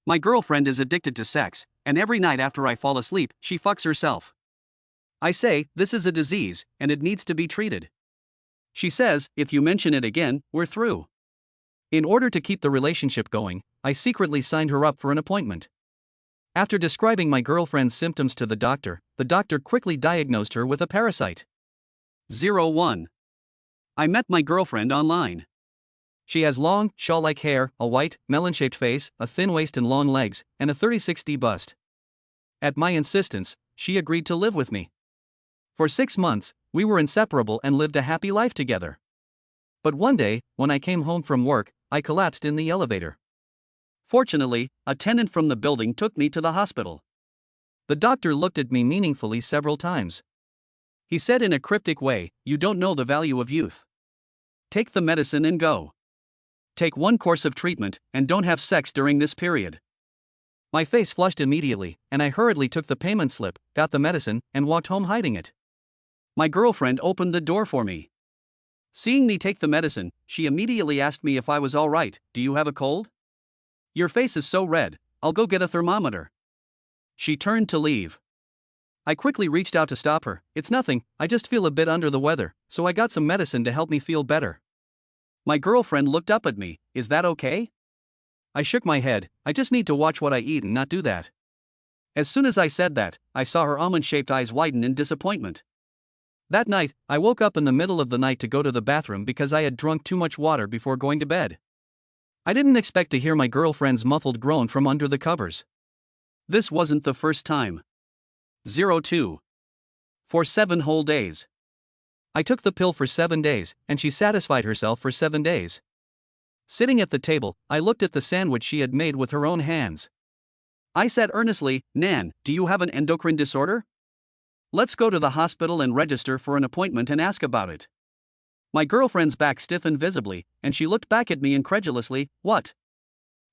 My girlfriend is addicted to sex, and every night after I fall asleep, she fucks herself. I say, this is a disease, and it needs to be treated. She says, if you mention it again, we're through. In order to keep the relationship going, I secretly signed her up for an appointment. After describing my girlfriend's symptoms to the doctor quickly diagnosed her with a parasite. 01. I met my girlfriend online. She has long, shawl-like hair, a white, melon-shaped face, a thin waist and long legs, and a 36D bust. At my insistence, she agreed to live with me. For 6 months, we were inseparable and lived a happy life together. But one day, when I came home from work, I collapsed in the elevator. Fortunately, a tenant from the building took me to the hospital. The doctor looked at me meaningfully several times. He said in a cryptic way, "You don't know the value of youth. Take the medicine and go. Take 1 course of treatment, and don't have sex during this period." My face flushed immediately, and I hurriedly took the payment slip, got the medicine, and walked home hiding it. My girlfriend opened the door for me. Seeing me take the medicine, she immediately asked me if I was all right. "Do you have a cold? Your face is so red, I'll go get a thermometer." She turned to leave. I quickly reached out to stop her. "It's nothing, I just feel a bit under the weather, so I got some medicine to help me feel better." My girlfriend looked up at me. "Is that okay?" I shook my head. "I just need to watch what I eat and not do that." As soon as I said that, I saw her almond-shaped eyes widen in disappointment. That night, I woke up in the middle of the night to go to the bathroom because I had drunk too much water before going to bed. I didn't expect to hear my girlfriend's muffled groan from under the covers. This wasn't the first time. 02. For 7 whole days. I took the pill for 7 days, and she satisfied herself for 7 days. Sitting at the table, I looked at the sandwich she had made with her own hands. I said earnestly, "Nan, do you have an endocrine disorder? Let's go to the hospital and register for an appointment and ask about it." My girlfriend's back stiffened visibly, and she looked back at me incredulously. What?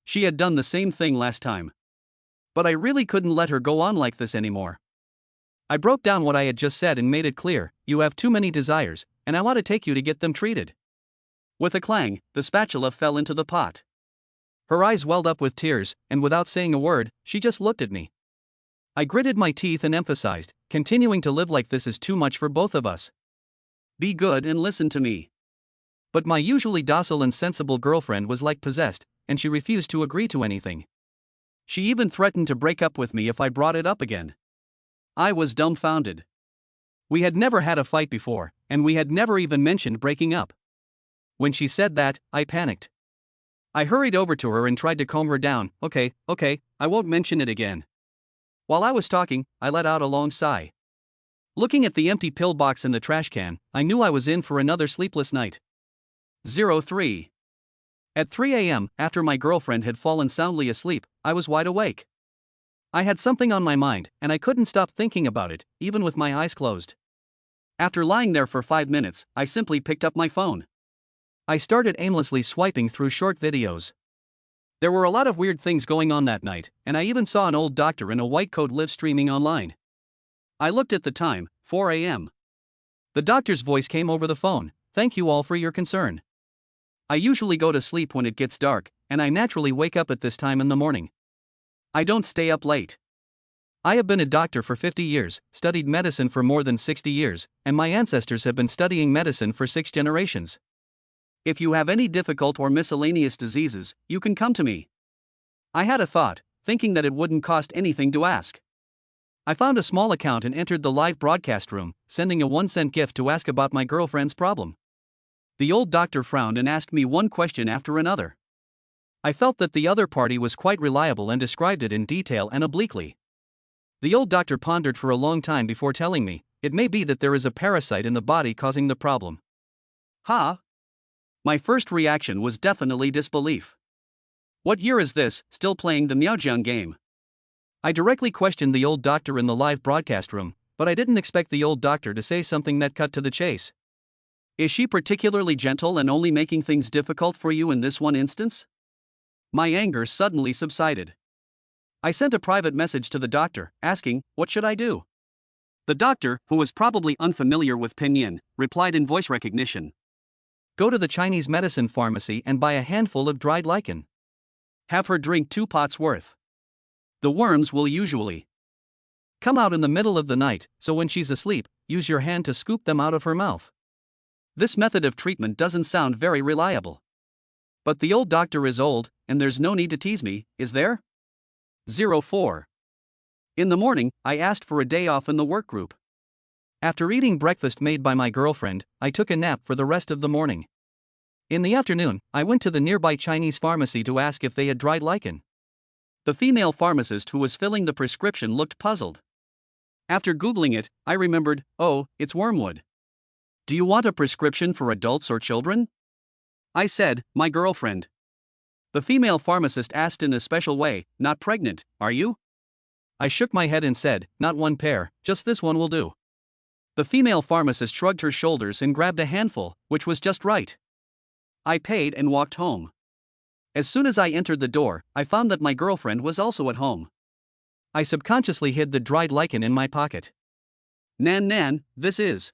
She had done the same thing last time. But I really couldn't let her go on like this anymore. I broke down what I had just said and made it clear: you have too many desires, and I want to take you to get them treated. With a clang, the spatula fell into the pot. Her eyes welled up with tears, and without saying a word, she just looked at me. I gritted my teeth and emphasized, "Continuing to live like this is too much for both of us. Be good and listen to me." But my usually docile and sensible girlfriend was like possessed, and she refused to agree to anything. She even threatened to break up with me if I brought it up again. I was dumbfounded. We had never had a fight before, and we had never even mentioned breaking up. When she said that, I panicked. I hurried over to her and tried to calm her down. Okay, I won't mention it again." While I was talking, I let out a long sigh. Looking at the empty pill box in the trash can, I knew I was in for another sleepless night. 03. At 3 a.m., after my girlfriend had fallen soundly asleep, I was wide awake. I had something on my mind, and I couldn't stop thinking about it, even with my eyes closed. After lying there for 5 minutes, I simply picked up my phone. I started aimlessly swiping through short videos. There were a lot of weird things going on that night, and I even saw an old doctor in a white coat live streaming online. I looked at the time, 4 a.m. The doctor's voice came over the phone. "Thank you all for your concern. I usually go to sleep when it gets dark, and I naturally wake up at this time in the morning. I don't stay up late. I have been a doctor for 50 years, studied medicine for more than 60 years, and my ancestors have been studying medicine for 6 generations. If you have any difficult or miscellaneous diseases, you can come to me." I had a thought, thinking that it wouldn't cost anything to ask. I found a small account and entered the live broadcast room, sending a 1-cent gift to ask about my girlfriend's problem. The old doctor frowned and asked me one question after another. I felt that the other party was quite reliable and described it in detail and obliquely. The old doctor pondered for a long time before telling me, "It may be that there is a parasite in the body causing the problem." Ha! My first reaction was definitely disbelief. What year is this, still playing the Miaojiang game? I directly questioned the old doctor in the live broadcast room, but I didn't expect the old doctor to say something that cut to the chase. "Is she particularly gentle and only making things difficult for you in this one instance?" My anger suddenly subsided. I sent a private message to the doctor, asking, "What should I do?" The doctor, who was probably unfamiliar with pinyin, replied in voice recognition. "Go to the Chinese medicine pharmacy and buy a handful of dried lichen. Have her drink 2 pots worth. The worms will usually come out in the middle of the night, so when she's asleep, use your hand to scoop them out of her mouth. This method of treatment doesn't sound very reliable. But the old doctor is old, and there's no need to tease me, is there? 04. In the morning, I asked for a day off in the work group. After eating breakfast made by my girlfriend, I took a nap for the rest of the morning. In the afternoon, I went to the nearby Chinese pharmacy to ask if they had dried lichen. The female pharmacist who was filling the prescription looked puzzled. After Googling it, I remembered, oh, it's wormwood. Do you want a prescription for adults or children? I said, my girlfriend. The female pharmacist asked in a special way, not pregnant, are you? I shook my head and said, not one pair, just this one will do. The female pharmacist shrugged her shoulders and grabbed a handful, which was just right. I paid and walked home. As soon as I entered the door, I found that my girlfriend was also at home. I subconsciously hid the dried lichen in my pocket. Nan, this is.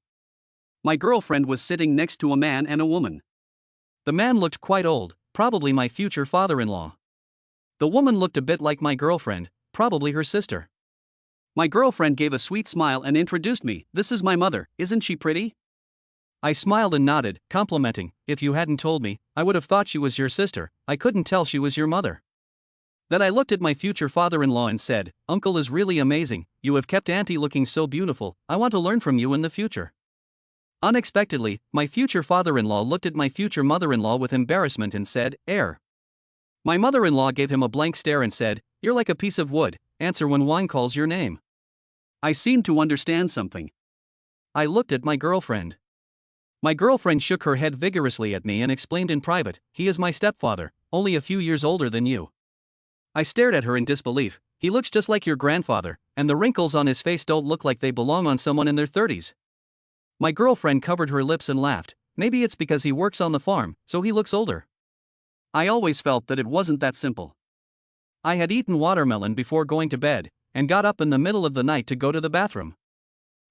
My girlfriend was sitting next to a man and a woman. The man looked quite old, probably my future father-in-law. The woman looked a bit like my girlfriend, probably her sister. My girlfriend gave a sweet smile and introduced me, this is my mother, isn't she pretty? I smiled and nodded, complimenting, if you hadn't told me, I would have thought she was your sister, I couldn't tell she was your mother. Then I looked at my future father-in-law and said, Uncle is really amazing, you have kept Auntie looking so beautiful, I want to learn from you in the future. Unexpectedly, my future father-in-law looked at my future mother-in-law with embarrassment and said, Air. My mother-in-law gave him a blank stare and said, you're like a piece of wood, answer when wine calls your name. I seemed to understand something. I looked at my girlfriend. My girlfriend shook her head vigorously at me and explained in private, he is my stepfather, only a few years older than you. I stared at her in disbelief, he looks just like your grandfather, and the wrinkles on his face don't look like they belong on someone in their 30s. My girlfriend covered her lips and laughed, maybe it's because he works on the farm, so he looks older. I always felt that it wasn't that simple. I had eaten watermelon before going to bed, and got up in the middle of the night to go to the bathroom.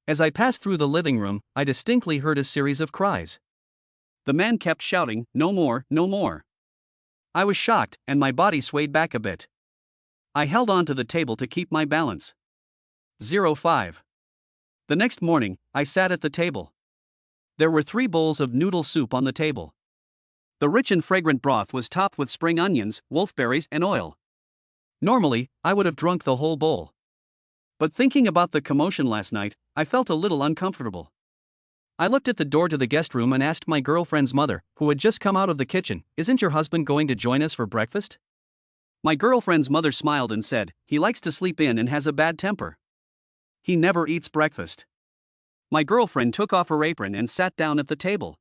As I passed through the living room, I distinctly heard a series of cries. The man kept shouting, no more, no more. I was shocked, and my body swayed back a bit. I held on to the table to keep my balance. 05. The next morning, I sat at the table. There were 3 bowls of noodle soup on the table. The rich and fragrant broth was topped with spring onions, wolfberries, and oil. Normally, I would have drunk the whole bowl. But thinking about the commotion last night, I felt a little uncomfortable. I looked at the door to the guest room and asked my girlfriend's mother, who had just come out of the kitchen, isn't your husband going to join us for breakfast? My girlfriend's mother smiled and said, he likes to sleep in and has a bad temper. He never eats breakfast. My girlfriend took off her apron and sat down at the table.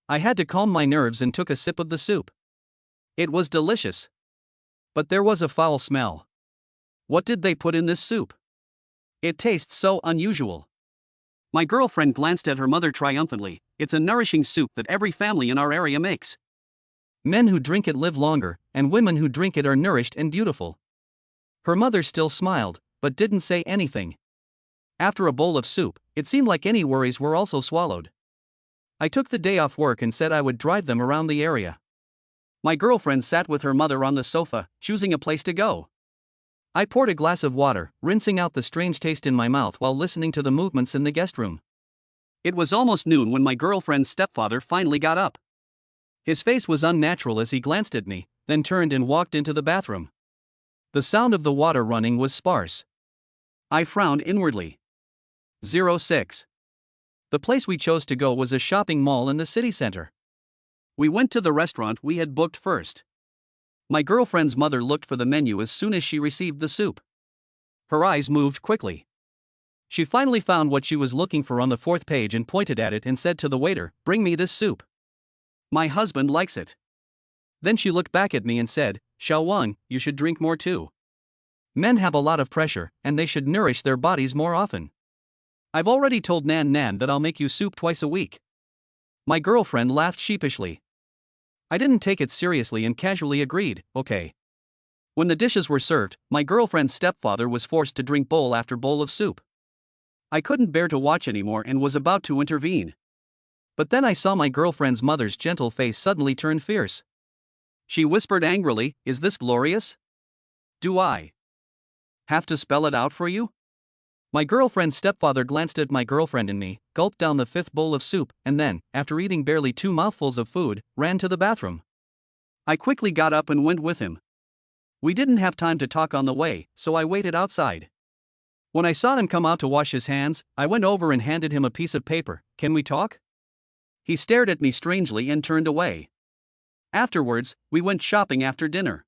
I had to calm my nerves and took a sip of the soup. It was delicious. But there was a foul smell. What did they put in this soup? It tastes so unusual. My girlfriend glanced at her mother triumphantly, it's a nourishing soup that every family in our area makes. Men who drink it live longer, and women who drink it are nourished and beautiful. Her mother still smiled, but didn't say anything. After a bowl of soup, it seemed like any worries were also swallowed. I took the day off work and said I would drive them around the area. My girlfriend sat with her mother on the sofa, choosing a place to go. I poured a glass of water, rinsing out the strange taste in my mouth while listening to the movements in the guest room. It was almost noon when my girlfriend's stepfather finally got up. His face was unnatural as he glanced at me, then turned and walked into the bathroom. The sound of the water running was sparse. I frowned inwardly. 06. The place we chose to go was a shopping mall in the city center. We went to the restaurant we had booked first. My girlfriend's mother looked for the menu as soon as she received the soup. Her eyes moved quickly. She finally found what she was looking for on the 4th page and pointed at it and said to the waiter, bring me this soup. My husband likes it. Then she looked back at me and said, Xiaowang, you should drink more too. Men have a lot of pressure, and they should nourish their bodies more often. I've already told Nan that I'll make you soup twice a week. My girlfriend laughed sheepishly. I didn't take it seriously and casually agreed, okay. When the dishes were served, my girlfriend's stepfather was forced to drink bowl after bowl of soup. I couldn't bear to watch anymore and was about to intervene. But then I saw my girlfriend's mother's gentle face suddenly turn fierce. She whispered angrily, is this glorious? Do I Have to spell it out for you? My girlfriend's stepfather glanced at my girlfriend and me, gulped down the fifth bowl of soup, and then, after eating barely 2 mouthfuls of food, ran to the bathroom. I quickly got up and went with him. We didn't have time to talk on the way, so I waited outside. When I saw him come out to wash his hands, I went over and handed him a piece of paper. Can we talk? He stared at me strangely and turned away. Afterwards, we went shopping after dinner.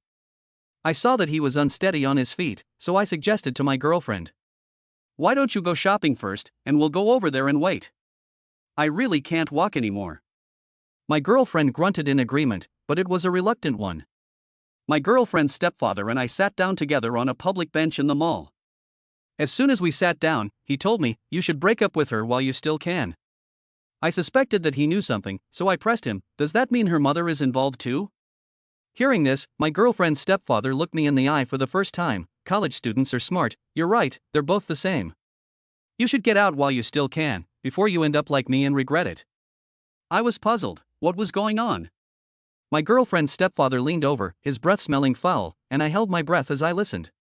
I saw that he was unsteady on his feet, so I suggested to my girlfriend, "Why don't you go shopping first, and we'll go over there and wait? I really can't walk anymore." My girlfriend grunted in agreement, but it was a reluctant one. My girlfriend's stepfather and I sat down together on a public bench in the mall. As soon as we sat down, he told me, "You should break up with her while you still can." I suspected that he knew something, so I pressed him, "Does that mean her mother is involved too?" Hearing this, my girlfriend's stepfather looked me in the eye for the first time. "College students are smart, you're right, they're both the same. You should get out while you still can, before you end up like me and regret it." I was puzzled. What was going on? My girlfriend's stepfather leaned over, his breath smelling foul, and I held my breath as I listened.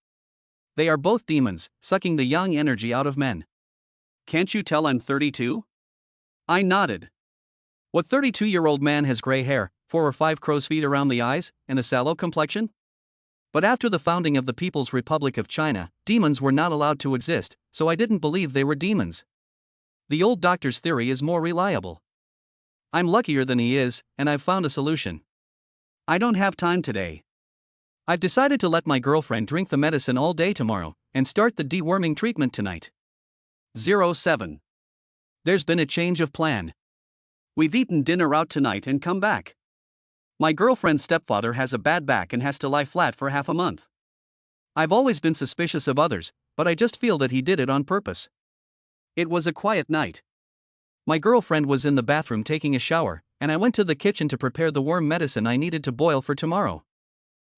"They are both demons, sucking the young energy out of men. Can't you tell I'm 32? I nodded. What 32-year-old man has gray hair, 4 or 5 crow's feet around the eyes, and a sallow complexion? But after the founding of the People's Republic of China, demons were not allowed to exist, so I didn't believe they were demons. The old doctor's theory is more reliable. I'm luckier than he is, and I've found a solution. I don't have time today. I've decided to let my girlfriend drink the medicine all day tomorrow, and start the deworming treatment tonight. 07. There's been a change of plan. We've eaten dinner out tonight and come back. My girlfriend's stepfather has a bad back and has to lie flat for half a month. I've always been suspicious of others, but I just feel that he did it on purpose. It was a quiet night. My girlfriend was in the bathroom taking a shower, and I went to the kitchen to prepare the worm medicine I needed to boil for tomorrow.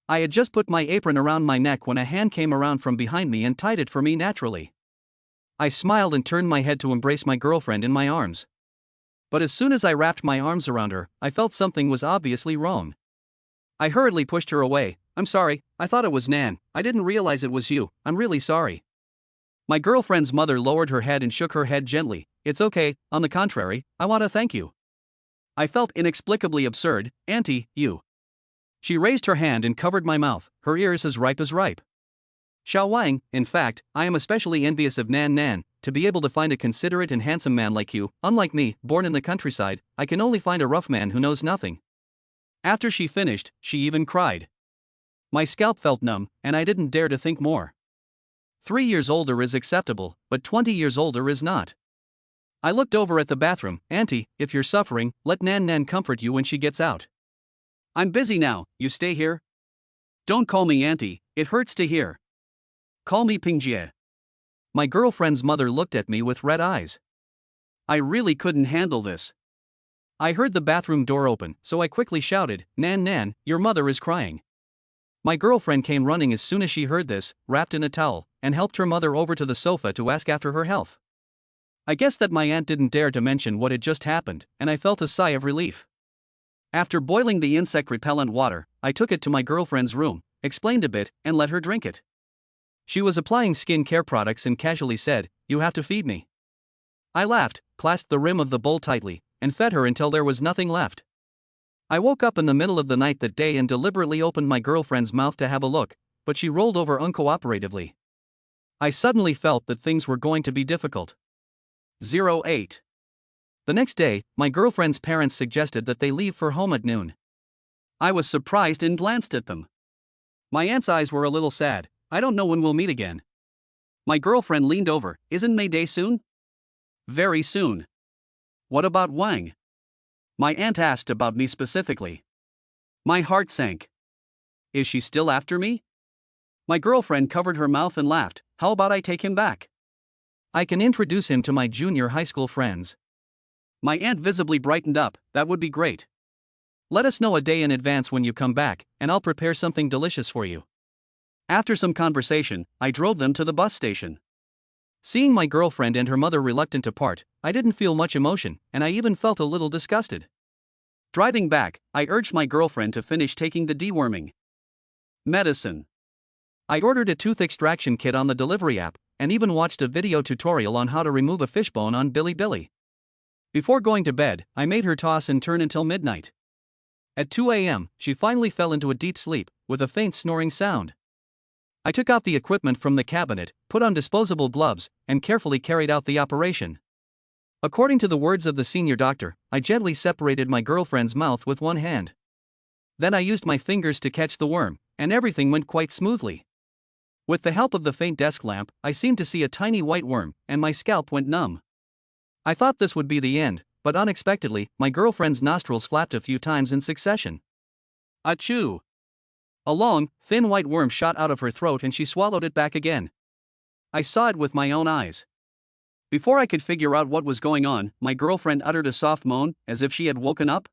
I had just put my apron around my neck when a hand came around from behind me and tied it for me naturally. I smiled and turned my head to embrace my girlfriend in my arms. But as soon as I wrapped my arms around her, I felt something was obviously wrong. I hurriedly pushed her away. "I'm sorry, I thought it was Nan, I didn't realize it was you, I'm really sorry." My girlfriend's mother lowered her head and shook her head gently. "It's okay, on the contrary, I want to thank you." I felt inexplicably absurd. "Auntie, you." She raised her hand and covered my mouth, her ears as ripe as ripe. "Xiao Wang, in fact, I am especially envious of Nan, to be able to find a considerate and handsome man like you. Unlike me, born in the countryside, I can only find a rough man who knows nothing." After she finished, she even cried. My scalp felt numb, and I didn't dare to think more. 3 years older is acceptable, but 20 years older is not. I looked over at the bathroom. "Auntie, if you're suffering, let Nan comfort you when she gets out." "I'm busy now, you stay here." "Don't call me auntie, it hurts to hear. Call me Pingjie." My girlfriend's mother looked at me with red eyes. I really couldn't handle this. I heard the bathroom door open, so I quickly shouted, Nan, your mother is crying." My girlfriend came running as soon as she heard this, wrapped in a towel, and helped her mother over to the sofa to ask after her health. I guess that my aunt didn't dare to mention what had just happened, and I felt a sigh of relief. After boiling the insect-repellent water, I took it to my girlfriend's room, explained a bit, and let her drink it. She was applying skin care products and casually said, "You have to feed me." I laughed, clasped the rim of the bowl tightly, and fed her until there was nothing left. I woke up in the middle of the night that day and deliberately opened my girlfriend's mouth to have a look, but she rolled over uncooperatively. I suddenly felt that things were going to be difficult. 08. The next day, my girlfriend's parents suggested that they leave for home at noon. I was surprised and glanced at them. My aunt's eyes were a little sad. "I don't know when we'll meet again." My girlfriend leaned over. "Isn't May Day soon?" "Very soon." "What about Wang?" My aunt asked about me specifically. My heart sank. "Is she still after me?" My girlfriend covered her mouth and laughed. "How about I take him back? I can introduce him to my junior high school friends." My aunt visibly brightened up. "That would be great. Let us know a day in advance when you come back, and I'll prepare something delicious for you." After some conversation, I drove them to the bus station. Seeing my girlfriend and her mother reluctant to part, I didn't feel much emotion, and I even felt a little disgusted. Driving back, I urged my girlfriend to finish taking the deworming medicine. I ordered a tooth extraction kit on the delivery app, and even watched a video tutorial on how to remove a fishbone on Bilibili. Before going to bed, I made her toss and turn until midnight. At 2 a.m., she finally fell into a deep sleep, with a faint snoring sound. I took out the equipment from the cabinet, put on disposable gloves, and carefully carried out the operation. According to the words of the senior doctor, I gently separated my girlfriend's mouth with one hand. Then I used my fingers to catch the worm, and everything went quite smoothly. With the help of the faint desk lamp, I seemed to see a tiny white worm, and my scalp went numb. I thought this would be the end, but unexpectedly, my girlfriend's nostrils flapped a few times in succession. Achoo! A long, thin white worm shot out of her throat and she swallowed it back again. I saw it with my own eyes. Before I could figure out what was going on, my girlfriend uttered a soft moan, as if she had woken up.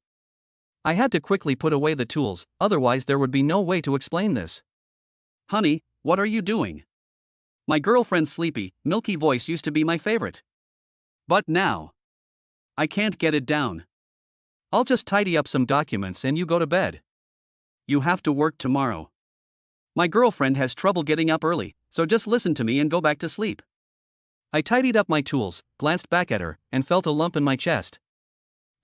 I had to quickly put away the tools, otherwise there would be no way to explain this. Honey, what are you doing? My girlfriend's sleepy, milky voice used to be my favorite. But now, I can't get it down. I'll just tidy up some documents and you go to bed. You have to work tomorrow. My girlfriend has trouble getting up early, so just listen to me and go back to sleep. I tidied up my tools, glanced back at her, and felt a lump in my chest.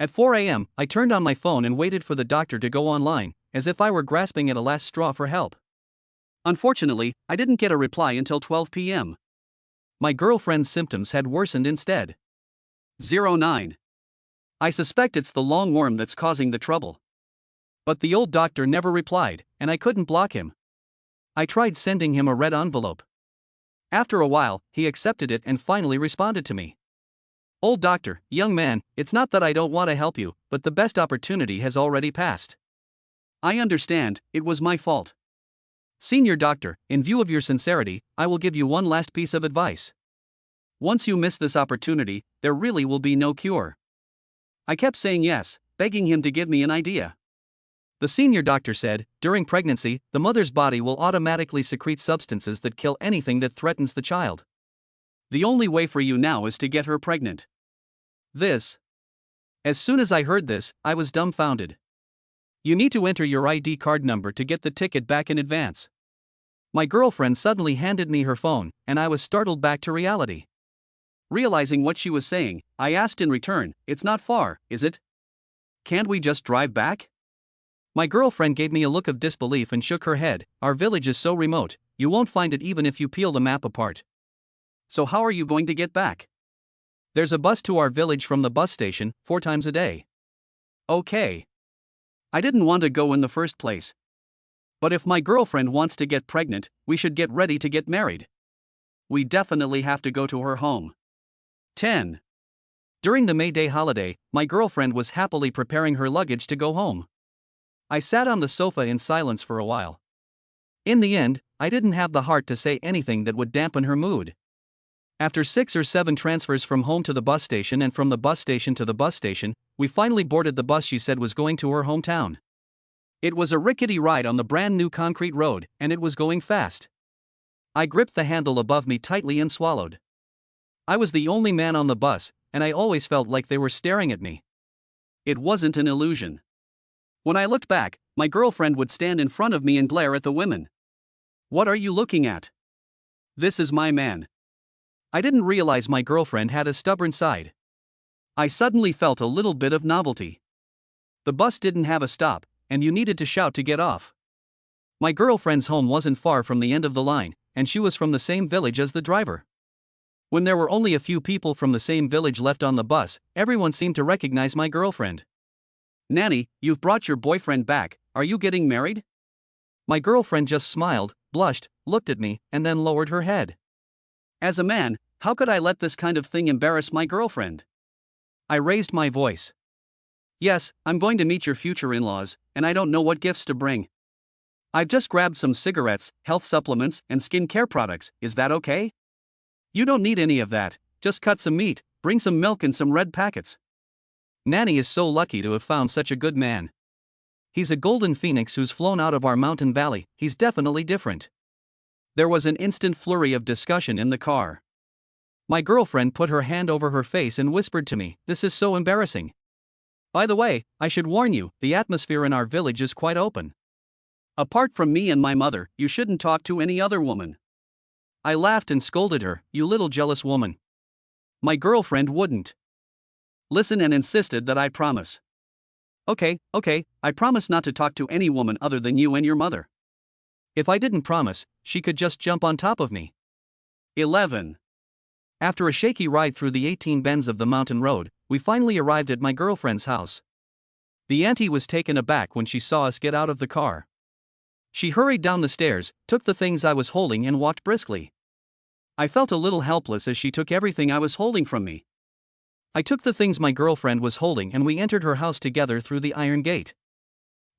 At 4 a.m., I turned on my phone and waited for the doctor to go online, as if I were grasping at a last straw for help. Unfortunately, I didn't get a reply until 12 p.m. My girlfriend's symptoms had worsened instead. 09. I suspect it's the long worm that's causing the trouble. But the old doctor never replied, and I couldn't block him. I tried sending him a red envelope. After a while, he accepted it and finally responded to me. Old doctor, young man, it's not that I don't want to help you, but the best opportunity has already passed. I understand, it was my fault. Senior doctor, in view of your sincerity, I will give you one last piece of advice. Once you miss this opportunity, there really will be no cure. I kept saying yes, begging him to give me an idea. The senior doctor said, during pregnancy, the mother's body will automatically secrete substances that kill anything that threatens the child. The only way for you now is to get her pregnant. As soon as I heard this, I was dumbfounded. You need to enter your ID card number to get the ticket back in advance. My girlfriend suddenly handed me her phone, and I was startled back to reality. Realizing what she was saying, I asked in return, it's not far, is it? Can't we just drive back? My girlfriend gave me a look of disbelief and shook her head. Our village is so remote, you won't find it even if you peel the map apart. So how are you going to get back? There's a bus to our village from the bus station, 4 times a day. Okay. I didn't want to go in the first place. But if my girlfriend wants to get pregnant, we should get ready to get married. We definitely have to go to her home. 10. During the May Day holiday, my girlfriend was happily preparing her luggage to go home. I sat on the sofa in silence for a while. In the end, I didn't have the heart to say anything that would dampen her mood. After 6 or 7 transfers from home to the bus station and from the bus station to the bus station, we finally boarded the bus she said was going to her hometown. It was a rickety ride on the brand new concrete road, and it was going fast. I gripped the handle above me tightly and swallowed. I was the only man on the bus, and I always felt like they were staring at me. It wasn't an illusion. When I looked back, my girlfriend would stand in front of me and glare at the women. What are you looking at? This is my man. I didn't realize my girlfriend had a stubborn side. I suddenly felt a little bit of novelty. The bus didn't have a stop, and you needed to shout to get off. My girlfriend's home wasn't far from the end of the line, and she was from the same village as the driver. When there were only a few people from the same village left on the bus, everyone seemed to recognize my girlfriend. Nanny, you've brought your boyfriend back, are you getting married? My girlfriend just smiled, blushed, looked at me, and then lowered her head. As a man, how could I let this kind of thing embarrass my girlfriend? I raised my voice. Yes, I'm going to meet your future in-laws, and I don't know what gifts to bring. I've just grabbed some cigarettes, health supplements, and skincare products, is that okay? You don't need any of that, just cut some meat, bring some milk and some red packets. Nanny is so lucky to have found such a good man. He's a golden phoenix who's flown out of our mountain valley, he's definitely different. There was an instant flurry of discussion in the car. My girlfriend put her hand over her face and whispered to me, "This is so embarrassing. By the way, I should warn you, the atmosphere in our village is quite open." Apart from me and my mother, you shouldn't talk to any other woman. I laughed and scolded her, you little jealous woman. My girlfriend wouldn't listen and insisted that I promise. Okay, I promise not to talk to any woman other than you and your mother. If I didn't promise, she could just jump on top of me. 11. After a shaky ride through the 18 bends of the mountain road, we finally arrived at my girlfriend's house. The auntie was taken aback when she saw us get out of the car. She hurried down the stairs, took the things I was holding and walked briskly. I felt a little helpless as she took everything I was holding from me. I took the things my girlfriend was holding and we entered her house together through the iron gate.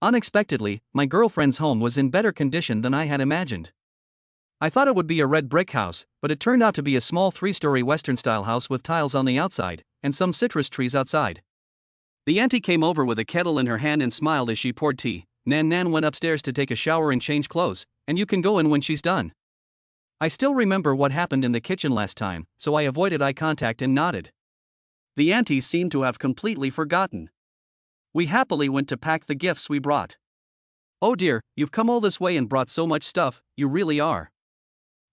Unexpectedly, my girlfriend's home was in better condition than I had imagined. I thought it would be a red brick house, but it turned out to be a small 3-story Western-style house with tiles on the outside, and some citrus trees outside. The auntie came over with a kettle in her hand and smiled as she poured tea. Nan went upstairs to take a shower and change clothes, and you can go in when she's done. I still remember what happened in the kitchen last time, so I avoided eye contact and nodded. The auntie seemed to have completely forgotten. We happily went to pack the gifts we brought. Oh dear, you've come all this way and brought so much stuff, you really are.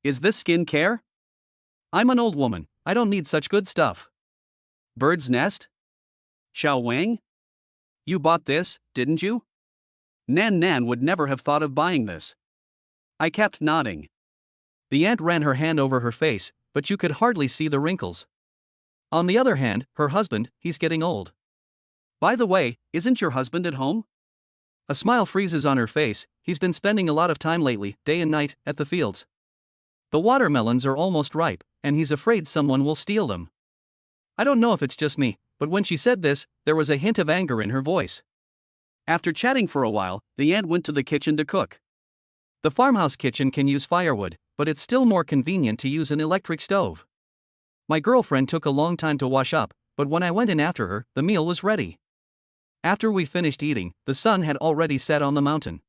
Is this skin care? I'm an old woman, I don't need such good stuff. Bird's nest? Xiao Wang? You bought this, didn't you? Nan would never have thought of buying this. I kept nodding. The aunt ran her hand over her face, but you could hardly see the wrinkles. On the other hand, her husband, he's getting old. By the way, isn't your husband at home? A smile freezes on her face, he's been spending a lot of time lately, day and night, at the fields. The watermelons are almost ripe, and he's afraid someone will steal them. I don't know if it's just me, but when she said this, there was a hint of anger in her voice. After chatting for a while, the aunt went to the kitchen to cook. The farmhouse kitchen can use firewood, but it's still more convenient to use an electric stove. My girlfriend took a long time to wash up, but when I went in after her, the meal was ready. After we finished eating, the sun had already set on the mountain.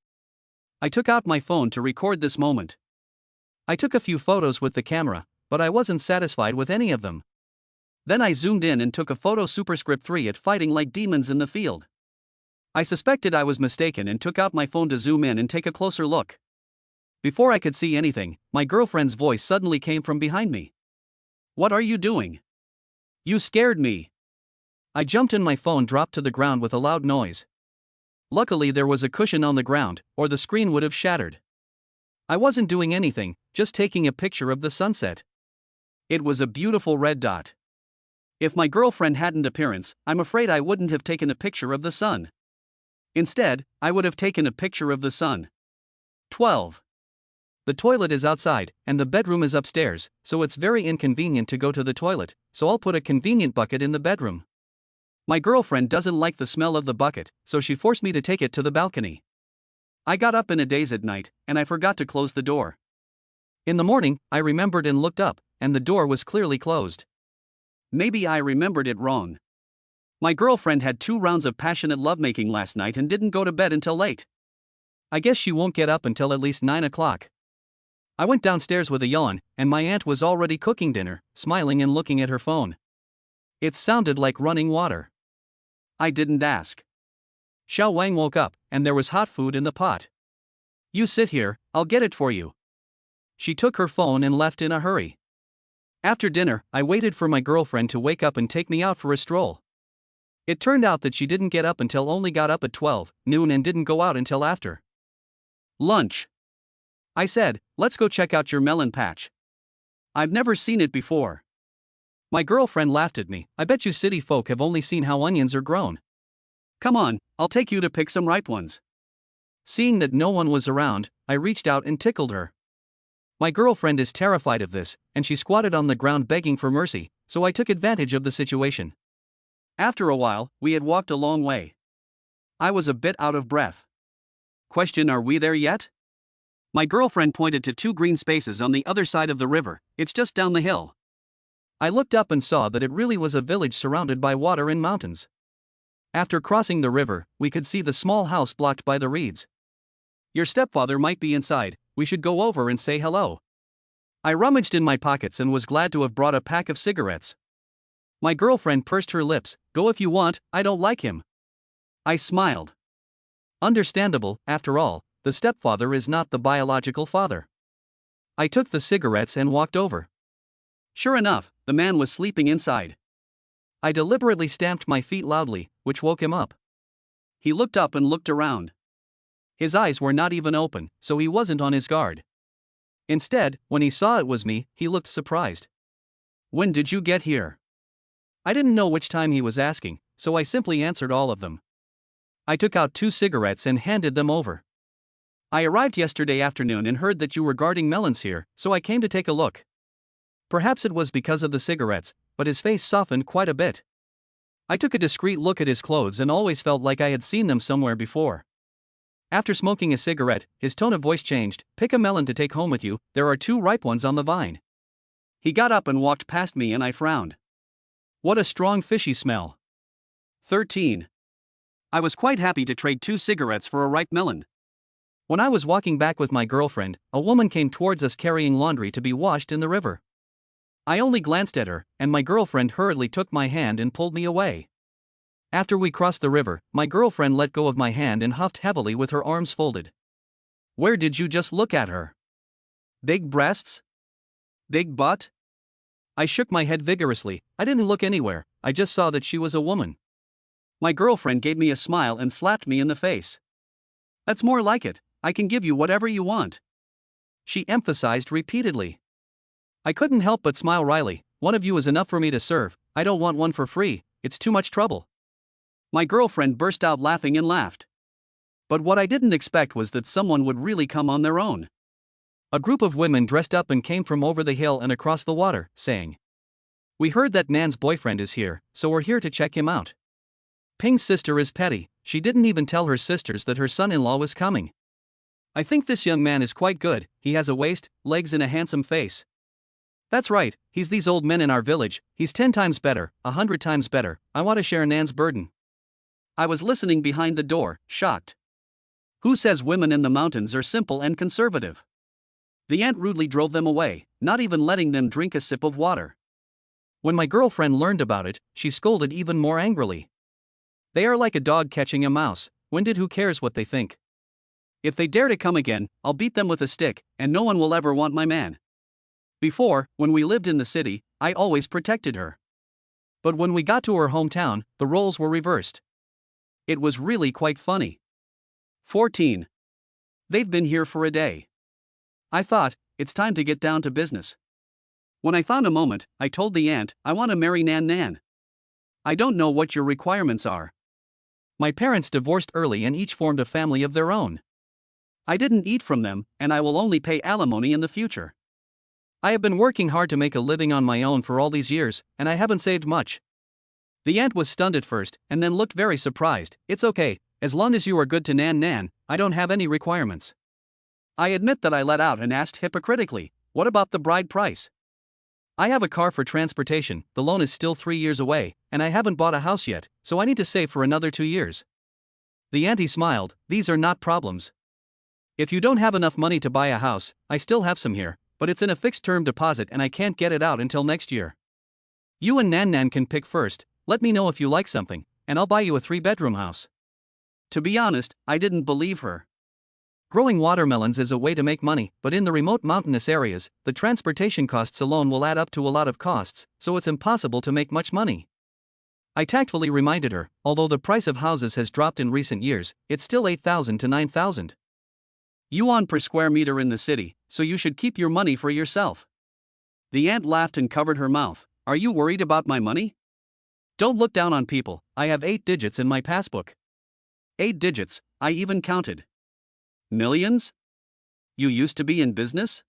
I took out my phone to record this moment. I took a few photos with the camera, but I wasn't satisfied with any of them. Then I zoomed in and took a photo superscript 3 at fighting like demons in the field. I suspected I was mistaken and took out my phone to zoom in and take a closer look. Before I could see anything, my girlfriend's voice suddenly came from behind me. What are you doing? You scared me. I jumped and my phone dropped to the ground with a loud noise. Luckily there was a cushion on the ground, or the screen would have shattered. I wasn't doing anything, just taking a picture of the sunset. It was a beautiful red dot. If my girlfriend hadn't appearance, I'm afraid I wouldn't have taken a picture of the sun. Instead, I would have taken a picture of the sun. 12. The toilet is outside, and the bedroom is upstairs, so it's very inconvenient to go to the toilet, so I'll put a convenient bucket in the bedroom. My girlfriend doesn't like the smell of the bucket, so she forced me to take it to the balcony. I got up in a daze at night, and I forgot to close the door. In the morning, I remembered and looked up, and the door was clearly closed. Maybe I remembered it wrong. My girlfriend had 2 rounds of passionate lovemaking last night and didn't go to bed until late. I guess she won't get up until at least 9 o'clock. I went downstairs with a yawn, and my aunt was already cooking dinner, smiling and looking at her phone. It sounded like running water. I didn't ask. Xiao Wang woke up, and there was hot food in the pot. You sit here, I'll get it for you. She took her phone and left in a hurry. After dinner, I waited for my girlfriend to wake up and take me out for a stroll. It turned out that she didn't get up until only got up at 12 noon and didn't go out until after lunch. I said, let's go check out your melon patch. I've never seen it before. My girlfriend laughed at me. I bet you city folk have only seen how onions are grown. Come on, I'll take you to pick some ripe ones. Seeing that no one was around, I reached out and tickled her. My girlfriend is terrified of this, and she squatted on the ground begging for mercy, so I took advantage of the situation. After a while, we had walked a long way. I was a bit out of breath. Question: are we there yet? My girlfriend pointed to 2 green spaces on the other side of the river. It's just down the hill. I looked up and saw that it really was a village surrounded by water and mountains. After crossing the river, we could see the small house blocked by the reeds. Your stepfather might be inside, we should go over and say hello. I rummaged in my pockets and was glad to have brought a pack of cigarettes. My girlfriend pursed her lips. Go if you want, I don't like him. I smiled. Understandable, after all, the stepfather is not the biological father. I took the cigarettes and walked over. Sure enough, the man was sleeping inside. I deliberately stamped my feet loudly, which woke him up. He looked up and looked around. His eyes were not even open, so he wasn't on his guard. Instead, when he saw it was me, he looked surprised. "When did you get here?" I didn't know which time he was asking, so I simply answered all of them. I took out 2 cigarettes and handed them over. "I arrived yesterday afternoon and heard that you were guarding melons here, so I came to take a look." Perhaps it was because of the cigarettes, but his face softened quite a bit. I took a discreet look at his clothes and always felt like I had seen them somewhere before. After smoking a cigarette, his tone of voice changed. "Pick a melon to take home with you, there are 2 ripe ones on the vine." He got up and walked past me and I frowned. What a strong fishy smell. 13. I was quite happy to trade 2 cigarettes for a ripe melon. When I was walking back with my girlfriend, a woman came towards us carrying laundry to be washed in the river. I only glanced at her, and my girlfriend hurriedly took my hand and pulled me away. After we crossed the river, my girlfriend let go of my hand and huffed heavily with her arms folded. "Where did you just look at her? Big breasts? Big butt?" I shook my head vigorously. I didn't look anywhere, I just saw that she was a woman. My girlfriend gave me a smile and slapped me in the face. "That's more like it, I can give you whatever you want," she emphasized repeatedly. I couldn't help but smile wryly. "One of you is enough for me to serve, I don't want one for free, it's too much trouble." My girlfriend burst out laughing and laughed. But what I didn't expect was that someone would really come on their own. A group of women dressed up and came from over the hill and across the water, saying, "We heard that Nan's boyfriend is here, so we're here to check him out. Ping's sister is petty, she didn't even tell her sisters that her son-in-law was coming. I think this young man is quite good, he has a waist, legs and a handsome face. That's right, he's these old men in our village, he's 10 times better, 100 times better, I want to share Nan's burden." I was listening behind the door, shocked. Who says women in the mountains are simple and conservative? The aunt rudely drove them away, not even letting them drink a sip of water. When my girlfriend learned about it, she scolded even more angrily. "They are like a dog catching a mouse, winded, who cares what they think? If they dare to come again, I'll beat them with a stick, and no one will ever want my man." Before, when we lived in the city, I always protected her. But when we got to her hometown, the roles were reversed. It was really quite funny. 14. They've been here for a day. I thought, it's time to get down to business. When I found a moment, I told the aunt, "I want to marry Nan. I don't know what your requirements are." My parents divorced early and each formed a family of their own. I didn't eat from them, and I will only pay alimony in the future. I have been working hard to make a living on my own for all these years, and I haven't saved much. The aunt was stunned at first, and then looked very surprised. "It's okay, as long as you are good to Nan, I don't have any requirements." I admit that I let out and asked hypocritically, "What about the bride price? I have a car for transportation, the loan is still 3 years away, and I haven't bought a house yet, so I need to save for another 2 years. The auntie smiled. "These are not problems. If you don't have enough money to buy a house, I still have some here, but it's in a fixed term deposit and I can't get it out until next year. You and Nan can pick first, let me know if you like something, and I'll buy you a 3-bedroom house." To be honest, I didn't believe her. Growing watermelons is a way to make money, but in the remote mountainous areas, the transportation costs alone will add up to a lot of costs, so it's impossible to make much money. I tactfully reminded her, although the price of houses has dropped in recent years, it's still 8,000 to 9,000 yuan per square meter in the city, so you should keep your money for yourself. The aunt laughed and covered her mouth. "Are you worried about my money? Don't look down on people, I have 8 digits in my passbook." 8 digits, I even counted. Millions? You used to be in business?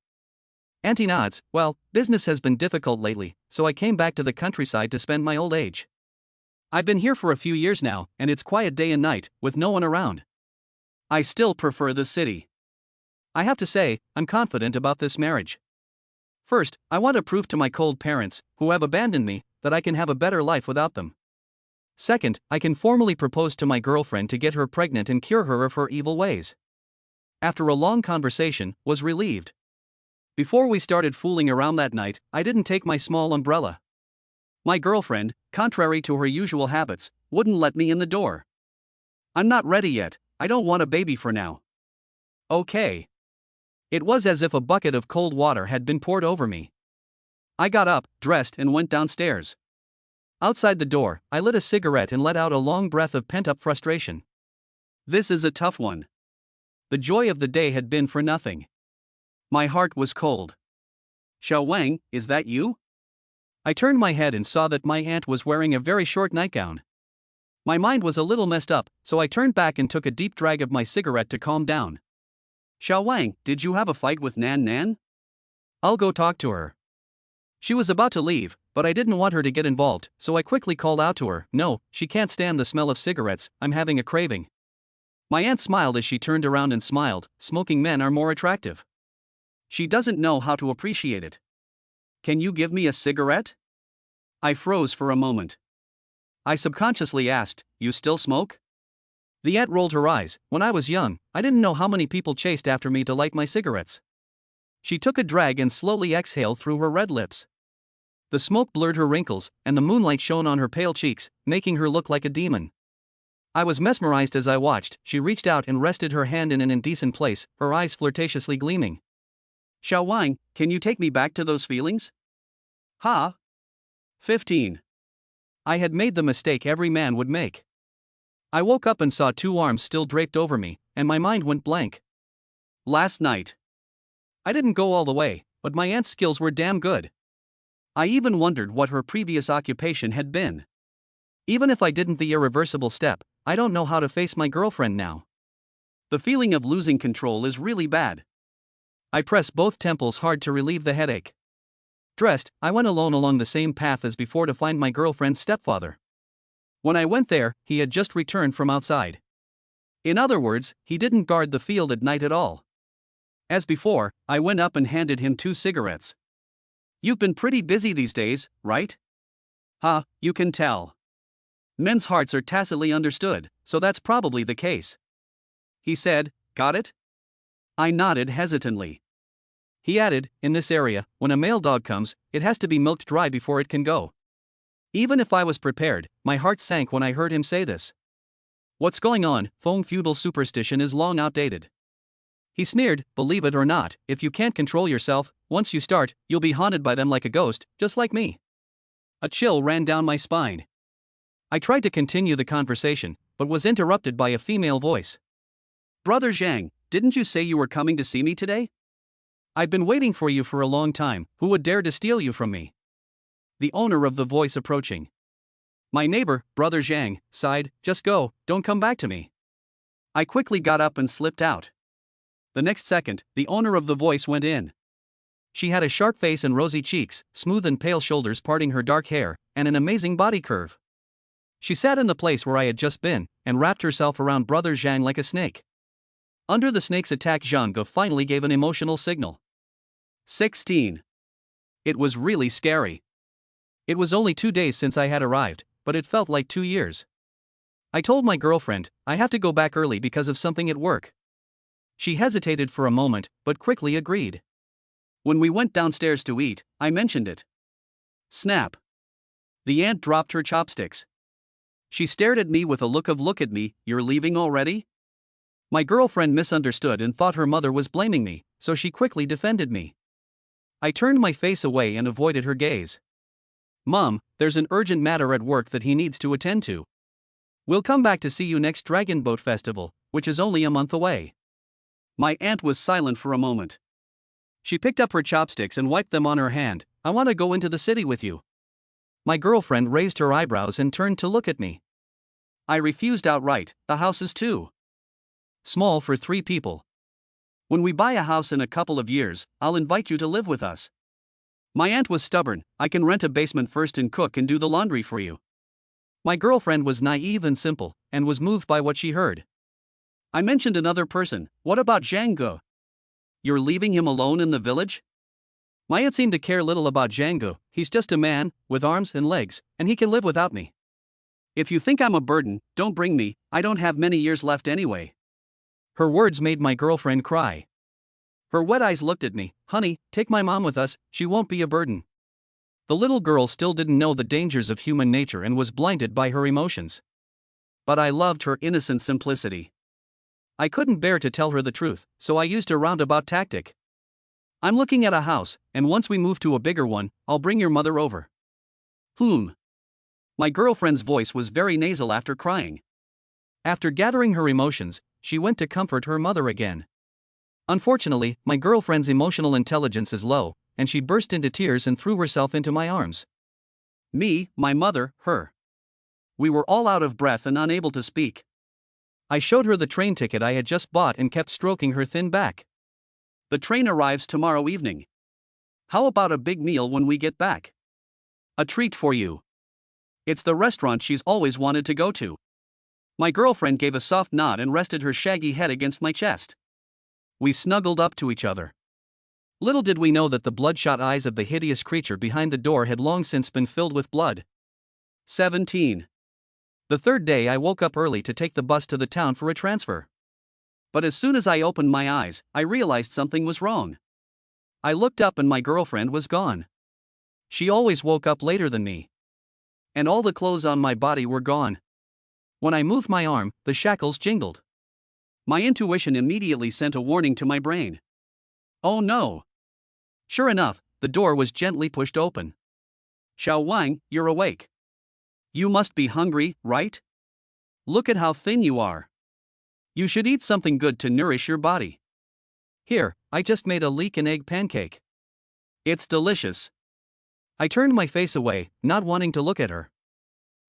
Auntie nods. "Well, business has been difficult lately, so I came back to the countryside to spend my old age. I've been here for a few years now, and it's quiet day and night, with no one around. I still prefer the city. I have to say, I'm confident about this marriage. First, I want to prove to my cold parents, who have abandoned me, that I can have a better life without them. Second, I can formally propose to my girlfriend to get her pregnant and cure her of her evil ways." After a long conversation, was relieved. Before we started fooling around that night, I didn't take my small umbrella. My girlfriend, contrary to her usual habits, wouldn't let me in the door. "I'm not ready yet, I don't want a baby for now." Okay. It was as if a bucket of cold water had been poured over me. I got up, dressed, and went downstairs. Outside the door, I lit a cigarette and let out a long breath of pent-up frustration. This is a tough one. The joy of the day had been for nothing. My heart was cold. Xiao Wang, is that you? I turned my head and saw that my aunt was wearing a very short nightgown. My mind was a little messed up, so I turned back and took a deep drag of my cigarette to calm down. Xiao Wang, did you have a fight with Nan Nan? I'll go talk to her. She was about to leave, but I didn't want her to get involved, so I quickly called out to her, no, she can't stand the smell of cigarettes, I'm having a craving. My aunt smiled as she turned around and smiled, smoking men are more attractive. She doesn't know how to appreciate it. Can you give me a cigarette? I froze for a moment. I subconsciously asked, you still smoke? The aunt rolled her eyes. When I was young, I didn't know how many people chased after me to light my cigarettes. She took a drag and slowly exhaled through her red lips. The smoke blurred her wrinkles, and the moonlight shone on her pale cheeks, making her look like a demon. I was mesmerized as I watched. She reached out and rested her hand in an indecent place, her eyes flirtatiously gleaming. Xiao Wang, can you take me back to those feelings? Ha! 15. I had made the mistake every man would make. I woke up and saw 2 arms still draped over me, and my mind went blank. Last night. I didn't go all the way, but my aunt's skills were damn good. I even wondered what her previous occupation had been. Even if I didn't the irreversible step, I don't know how to face my girlfriend now. The feeling of losing control is really bad. I pressed both temples hard to relieve the headache. Dressed, I went alone along the same path as before to find my girlfriend's stepfather. When I went there, he had just returned from outside. In other words, he didn't guard the field at night at all. As before, I went up and handed him 2 cigarettes. You've been pretty busy these days, right? Huh, you can tell. Men's hearts are tacitly understood, so that's probably the case. He said, got it? I nodded hesitantly. He added, in this area, when a male dog comes, it has to be milked dry before it can go. Even if I was prepared, my heart sank when I heard him say this. What's going on? Feng feudal superstition is long outdated. He sneered, believe it or not, if you can't control yourself, once you start, you'll be haunted by them like a ghost, just like me. A chill ran down my spine. I tried to continue the conversation, but was interrupted by a female voice. Brother Zhang, didn't you say you were coming to see me today? I've been waiting for you for a long time. Who would dare to steal you from me? The owner of the voice approaching. My neighbor, Brother Zhang, sighed, just go, don't come back to me. I quickly got up and slipped out. The next second, the owner of the voice went in. She had a sharp face and rosy cheeks, smooth and pale shoulders parting her dark hair, and an amazing body curve. She sat in the place where I had just been, and wrapped herself around Brother Zhang like a snake. Under the snake's attack, Zhang Ge finally gave an emotional signal. 16. It was really scary. It was only 2 days since I had arrived, but it felt like 2 years. I told my girlfriend, I have to go back early because of something at work. She hesitated for a moment, but quickly agreed. When we went downstairs to eat, I mentioned it. Snap. The aunt dropped her chopsticks. She stared at me with a look of look at me, you're leaving already? My girlfriend misunderstood and thought her mother was blaming me, so she quickly defended me. I turned my face away and avoided her gaze. Mom, there's an urgent matter at work that he needs to attend to. We'll come back to see you next Dragon Boat Festival, which is only a month away. My aunt was silent for a moment. She picked up her chopsticks and wiped them on her hand. I want to go into the city with you. My girlfriend raised her eyebrows and turned to look at me. I refused outright. The house is too small for 3 people. When we buy a house in a couple of years, I'll invite you to live with us. My aunt was stubborn. I can rent a basement first and cook and do the laundry for you. My girlfriend was naive and simple, and was moved by what she heard. I mentioned another person. What about Zhang Ge? You're leaving him alone in the village? My aunt seemed to care little about Zhang Ge. He's just a man, with arms and legs, and he can live without me. If you think I'm a burden, don't bring me, I don't have many years left anyway. Her words made my girlfriend cry. Her wet eyes looked at me. Honey, take my mom with us, she won't be a burden. The little girl still didn't know the dangers of human nature and was blinded by her emotions. But I loved her innocent simplicity. I couldn't bear to tell her the truth, so I used a roundabout tactic. I'm looking at a house, and once we move to a bigger one, I'll bring your mother over. My girlfriend's voice was very nasal after crying. After gathering her emotions, she went to comfort her mother again. Unfortunately, my girlfriend's emotional intelligence is low, and she burst into tears and threw herself into my arms. Me, my mother, her. We were all out of breath and unable to speak. I showed her the train ticket I had just bought and kept stroking her thin back. The train arrives tomorrow evening. How about a big meal when we get back? A treat for you. It's the restaurant she's always wanted to go to. My girlfriend gave a soft nod and rested her shaggy head against my chest. We snuggled up to each other. Little did we know that the bloodshot eyes of the hideous creature behind the door had long since been filled with blood. 17. The third day I woke up early to take the bus to the town for a transfer. But as soon as I opened my eyes, I realized something was wrong. I looked up and my girlfriend was gone. She always woke up later than me. And all the clothes on my body were gone. When I moved my arm, the shackles jingled. My intuition immediately sent a warning to my brain. Oh no! Sure enough, the door was gently pushed open. Xiao Wang, you're awake. You must be hungry, right? Look at how thin you are. You should eat something good to nourish your body. Here, I just made a leek and egg pancake. It's delicious. I turned my face away, not wanting to look at her.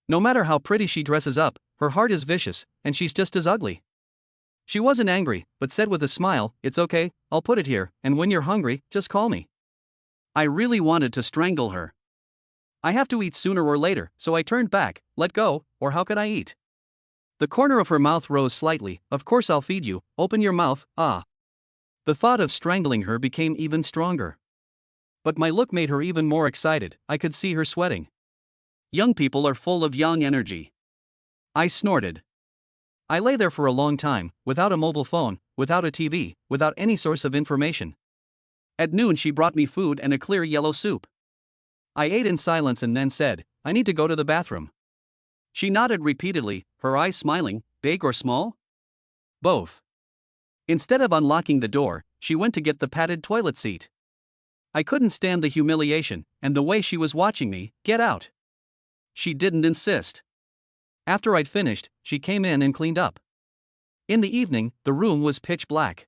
No matter how pretty she dresses up, her heart is vicious, and she's just as ugly. She wasn't angry, but said with a smile, "It's okay, I'll put it here, and when you're hungry, just call me." I really wanted to strangle her. I have to eat sooner or later, so I turned back, let go, or how could I eat? The corner of her mouth rose slightly. Of course I'll feed you, open your mouth, ah. The thought of strangling her became even stronger. But my look made her even more excited. I could see her sweating. Young people are full of young energy. I snorted. I lay there for a long time, without a mobile phone, without a TV, without any source of information. At noon she brought me food and a clear yellow soup. I ate in silence and then said, "I need to go to the bathroom." She nodded repeatedly, her eyes smiling. Big or small? Both. Instead of unlocking the door, she went to get the padded toilet seat. I couldn't stand the humiliation, and the way she was watching me. Get out. She didn't insist. After I'd finished, she came in and cleaned up. In the evening, the room was pitch black.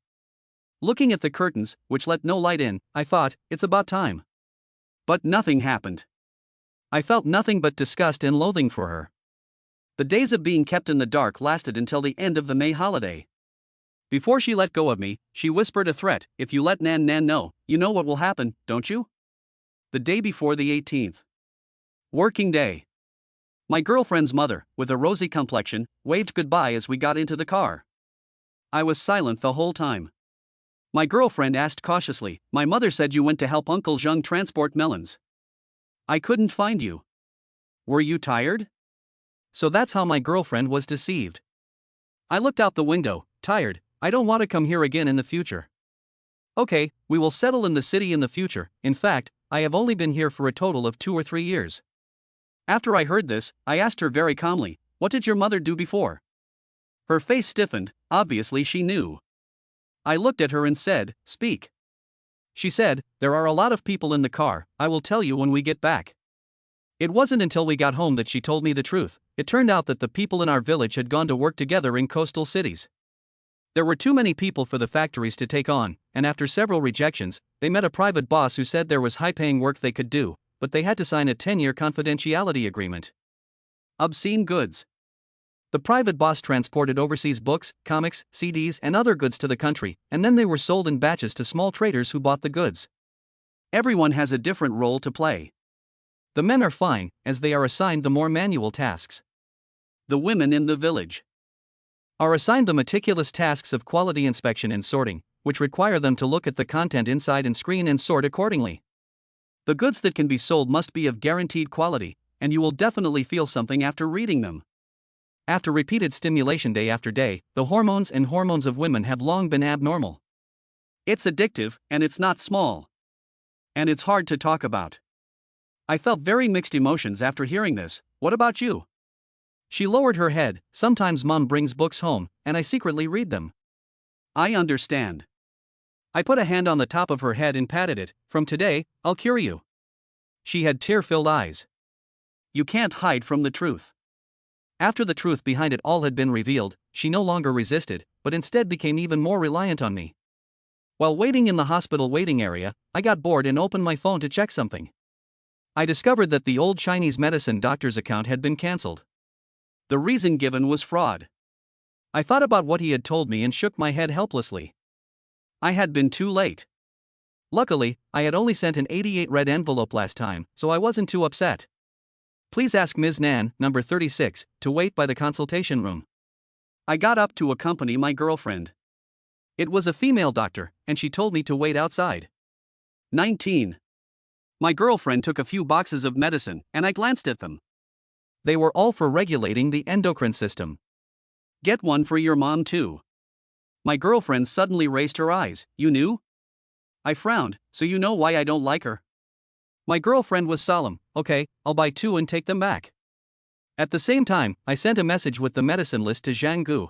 Looking at the curtains, which let no light in, I thought, it's about time. But nothing happened. I felt nothing but disgust and loathing for her. The days of being kept in the dark lasted until the end of the May holiday. Before she let go of me, she whispered a threat, "If you let Nan know, you know what will happen, don't you?" The day before the 18th. Working day. My girlfriend's mother, with a rosy complexion, waved goodbye as we got into the car. I was silent the whole time. My girlfriend asked cautiously, "My mother said you went to help Uncle Zheng transport melons. I couldn't find you. Were you tired?" So that's how my girlfriend was deceived. I looked out the window, tired. I don't want to come here again in the future. Okay, we will settle in the city in the future. In fact, I have only been here for a total of 2 or 3 years. After I heard this, I asked her very calmly, "What did your mother do before?" Her face stiffened, obviously she knew. I looked at her and said, "Speak." She said, "There are a lot of people in the car, I will tell you when we get back." It wasn't until we got home that she told me the truth. It turned out that the people in our village had gone to work together in coastal cities. There were too many people for the factories to take on, and after several rejections, they met a private boss who said there was high-paying work they could do, but they had to sign a 10-year confidentiality agreement. Obscene goods. The private boss transported overseas books, comics, CDs, and other goods to the country, and then they were sold in batches to small traders who bought the goods. Everyone has a different role to play. The men are fine, as they are assigned the more manual tasks. The women in the village are assigned the meticulous tasks of quality inspection and sorting, which require them to look at the content inside and screen and sort accordingly. The goods that can be sold must be of guaranteed quality, and you will definitely feel something after reading them. After repeated stimulation day after day, the hormones of women have long been abnormal. It's addictive, and it's not small. And it's hard to talk about. I felt very mixed emotions after hearing this. What about you? She lowered her head. Sometimes Mom brings books home, and I secretly read them. I understand. I put a hand on the top of her head and patted it. From today, I'll cure you. She had tear-filled eyes. You can't hide from the truth. After the truth behind it all had been revealed, she no longer resisted, but instead became even more reliant on me. While waiting in the hospital waiting area, I got bored and opened my phone to check something. I discovered that the old Chinese medicine doctor's account had been cancelled. The reason given was fraud. I thought about what he had told me and shook my head helplessly. I had been too late. Luckily, I had only sent an 88 red envelope last time, so I wasn't too upset. Please ask Ms. Nan, number 36, to wait by the consultation room. I got up to accompany my girlfriend. It was a female doctor, and she told me to wait outside. 19. My girlfriend took a few boxes of medicine, and I glanced at them. They were all for regulating the endocrine system. Get one for your mom too. My girlfriend suddenly raised her eyes. You knew? I frowned. So you know why I don't like her? My girlfriend was solemn. Okay, I'll buy 2 and take them back. At the same time, I sent a message with the medicine list to Zhang Gu.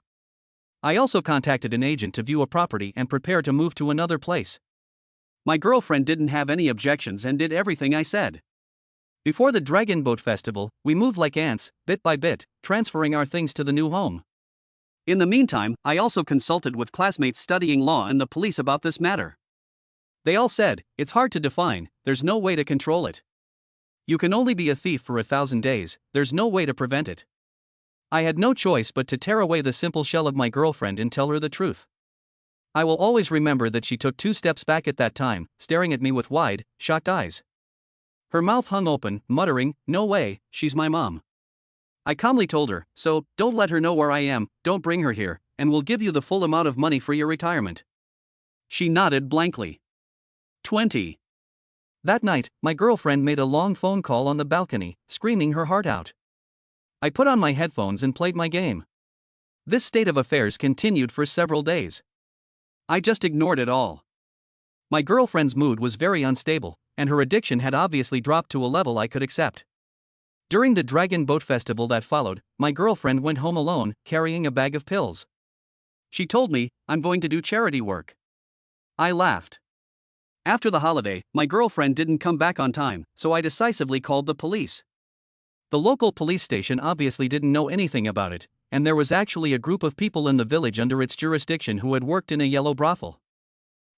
I also contacted an agent to view a property and prepare to move to another place. My girlfriend didn't have any objections and did everything I said. Before the Dragon Boat Festival, we moved like ants, bit by bit, transferring our things to the new home. In the meantime, I also consulted with classmates studying law and the police about this matter. They all said, it's hard to define, there's no way to control it. You can only be a thief for 1,000 days, there's no way to prevent it. I had no choice but to tear away the simple shell of my girlfriend and tell her the truth. I will always remember that she took 2 steps back at that time, staring at me with wide, shocked eyes. Her mouth hung open, muttering, no way, she's my mom. I calmly told her, so, don't let her know where I am, don't bring her here, and we'll give you the full amount of money for your retirement. She nodded blankly. 20. That night, my girlfriend made a long phone call on the balcony, screaming her heart out. I put on my headphones and played my game. This state of affairs continued for several days. I just ignored it all. My girlfriend's mood was very unstable, and her addiction had obviously dropped to a level I could accept. During the Dragon Boat Festival that followed, my girlfriend went home alone, carrying a bag of pills. She told me, I'm going to do charity work. I laughed. After the holiday, my girlfriend didn't come back on time, so I decisively called the police. The local police station obviously didn't know anything about it, and there was actually a group of people in the village under its jurisdiction who had worked in a yellow brothel.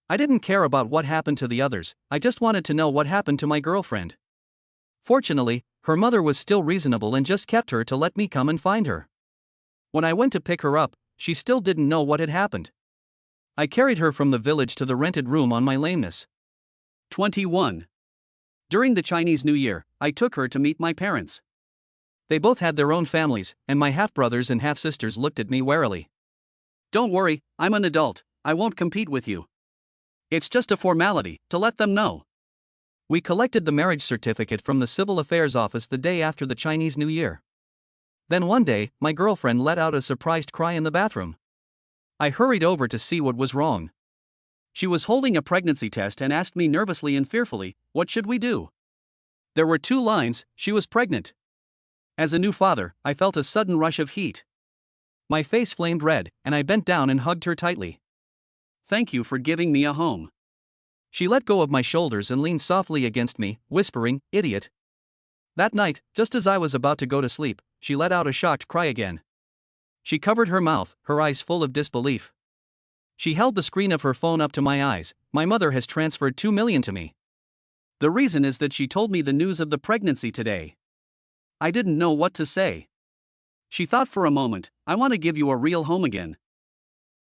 I didn't care about what happened to the others, I just wanted to know what happened to my girlfriend. Fortunately, her mother was still reasonable and just kept her to let me come and find her. When I went to pick her up, she still didn't know what had happened. I carried her from the village to the rented room on my lameness. 21. During the Chinese New Year, I took her to meet my parents. They both had their own families, and my half-brothers and half-sisters looked at me warily. Don't worry, I'm an adult, I won't compete with you. It's just a formality, to let them know. We collected the marriage certificate from the Civil Affairs Office the day after the Chinese New Year. Then one day, my girlfriend let out a surprised cry in the bathroom. I hurried over to see what was wrong. She was holding a pregnancy test and asked me nervously and fearfully, what should we do? There were 2 lines, she was pregnant. As a new father, I felt a sudden rush of heat. My face flamed red, and I bent down and hugged her tightly. Thank you for giving me a home. She let go of my shoulders and leaned softly against me, whispering, idiot. That night, just as I was about to go to sleep, she let out a shocked cry again. She covered her mouth, her eyes full of disbelief. She held the screen of her phone up to my eyes. My mother has transferred 2 million to me. The reason is that she told me the news of the pregnancy today. I didn't know what to say. She thought for a moment, I want to give you a real home again,